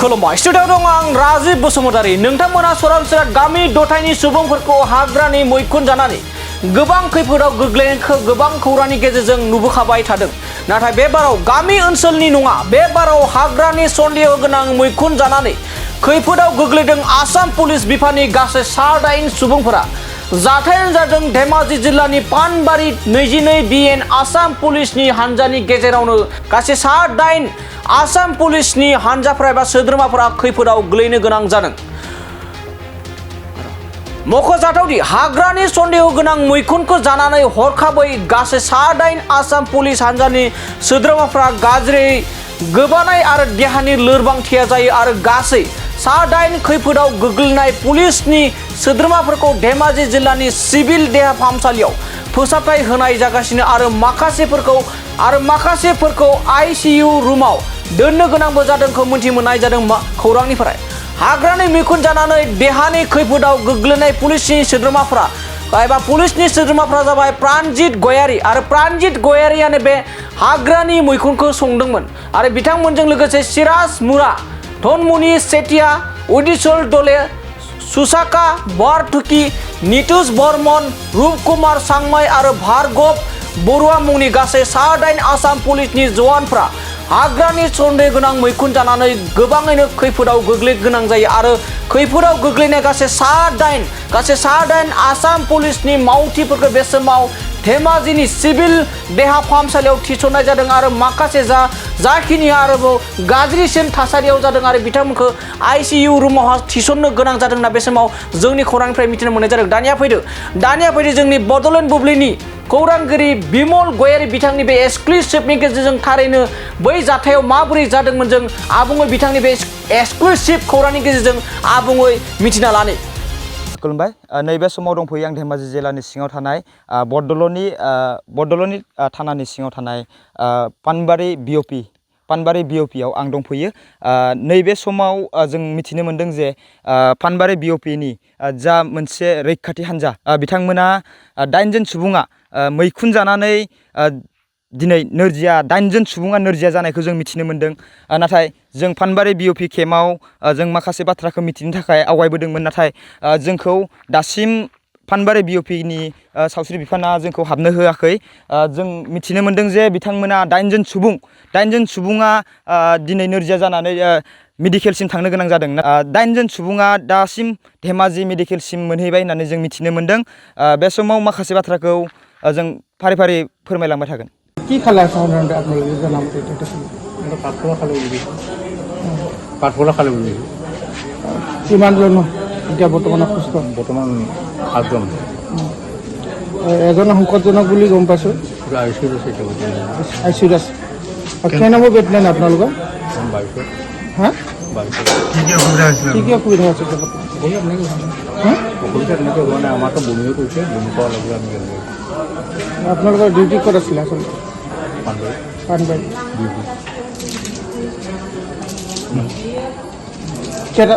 खुलुमबाय स्टुडिय'आव दं आं राजिब बसुमतारी नोंथांमोना सरासनस्रा गामि दथायनि सुबुंफोरखौ हाग्रानि मैखुन जानानै गोबां खैफोदाव गोग्लैनायखौ गोबां खौरांनि गेजेरजों नुबोखाबाय थादों नाथाय बे बाराव गामि ओनसोलनि नङा बे बाराव हाग्रानि सन्देह गोनां मैखुन जानानै खैफोदाव गोग्लैदों आसाम पुलिस बिफाननि गासै 8 सुबुंफोरा जाथायानो जादों धेमाजि जिल्लानि पानबारि 22 बिएन आसाम पुलिसनि हानजानि गेजेरावनो गासै 8 आसाम पुलिसनि हानजाफोरा एबा सोद्रोमाफोरा खैफोदाव गोलैनो गोनां जादों। मख'जाथावदि हाग्रानि सन्देह गोनां मैखुनखौ जानानै हरखाबै गासै 8 आसाम पुलिस हानजानि सोद्रोमाफोरा गाज्रि गोबानाय आरो देहानि लोरबांथिया जायो आरो गासै 8 खैफोदाव गोग्लैनाय पुलिसनि सोद्रोमाफोरखौ धेमाजि जिल्लानि सिभिल देहा फाहामसालियाव फोसाबथाय होनाय जागासिनो आरो माखासेफोरखौ आईसीयू रुमाव दोननो गोनांबो जादोंखौ मिथिमोननाय जादों खौरांनिफ्राय। हाग्रानि मैखुन जानानै देहानि खैफोदाव गोग्लैनाय पुलिसनि सोद्रोमाफोरा जाबाय प्राणजित गयारी आरो प्राणजित गयारीयानो बे हाग्रानि मैखुनखौ संदोंमोन आरो बिथांमोनजों लोगोसे सिराज मुरा धनमुनि सेटिया उदिसल दले सुसाका बारथुकी नितुष बर्मन रूपकुमार सांमाई आरो भार्गव बरुवा मुंनि गासै 8 आसाम पुलिसनि जवानफ्रा हाग्रानि सन्देह गोनां मैखुन जानानै गोबाङैनो खैफोदाव गोग्लैनो गोनां जायो आरो खैफोदाव गोग्लैनाय गासै 8 आसाम पुलिसनि मावथिफोरखौ बे समाव धेमाजिनि सिभिल देहा फाहामसालियाव थिसननाय जादों आरो माखासे जाखिनि आरोबाव गाज्रिसिन थासारियाव जादों आरो बिथांमोनखौ आईसीयू रुमाव थिसननो गोनां जादों होनना बे समाव जोंनि खौरांनिफ्राय मिथिनो मोननाय जादों। दानिया फैदो जोंनि बड'लेण्ड बुब्लिनि खौरांगिरि बिमल गयारी बिथांनि बे एक्सक्लुसिभनि गेजेरजों थारैनो बै जाथायाव माबोरै जादोंमोन जों आबुङै बिथांनि बे एक्सक्लुसिभ खौरांनि गेजेरजों आबुङै मिथिना लानो। खुलुमबाय नैबे समाव दंफैयो आं धेमाजि जिल्लानि सिङाव थानाय बड'लेण्ड थानानि सिङाव थानाय पानबारि बिअपिआव आं दंफैयो। नैबे समाव जों मिथिनो मोन्दों जे पानबारि बिअपिनि जा मोनसे रैखाथि हान्जा बिथांमोना 8 जन सुबुङा मैखुन जानानै दिनै 8 जन सुबुङा नोरजिया जानायखौ जों मिथिनो मोन्दों। नाथाय जों पानबारि बिअपि केम्पआव जों माखासे बाथ्राखौ मिथिनो थाखाय आवगायबोदोंमोन नाथाय जोंखौ दासिम पानबारि बिअपिनि सावस्रि बिफाना जोंखौ हाबनो होआखै। जों मिथिनो मोन्दों जे बिथांमोना 8 जन सुबुङा दिनै नोरजिया जानानै मेडिकेलसिम थांनो गोनां जादों। 8 जन सुबुङा दासिम धेमाजि मेडिकेलसिम मोनहैबाय होननानै जों मिथिनो मोन्दों। बे समाव माखासे बाथ्राखौ जों फारि फारि फोरमायलांबाय थागोन। কি খালে সাধাৰণতে আপোনালোকে জনামতে কাঠফলা খালে বুলি কিমান জন এতিয়া বৰ্তমান সুস্থ? বৰ্তমান 8 জন। এজন সংকটজনক বুলি গম পাইছোঁ। আইচিউত আছে। কেই নম্বৰ বেড লাইন আপোনালোকৰ? হা কি কি অসুবিধা হৈছে? অসুবিধা তেনেকৈ হোৱা নাই, আমাৰতো বমিও কৰিছে, বমি কৰাৰ লগে আমি কেনেকৈ। আপোনালোকৰ ডিউটি ক'ত আছিলে আচলতে? পানবাৰী। কেইটা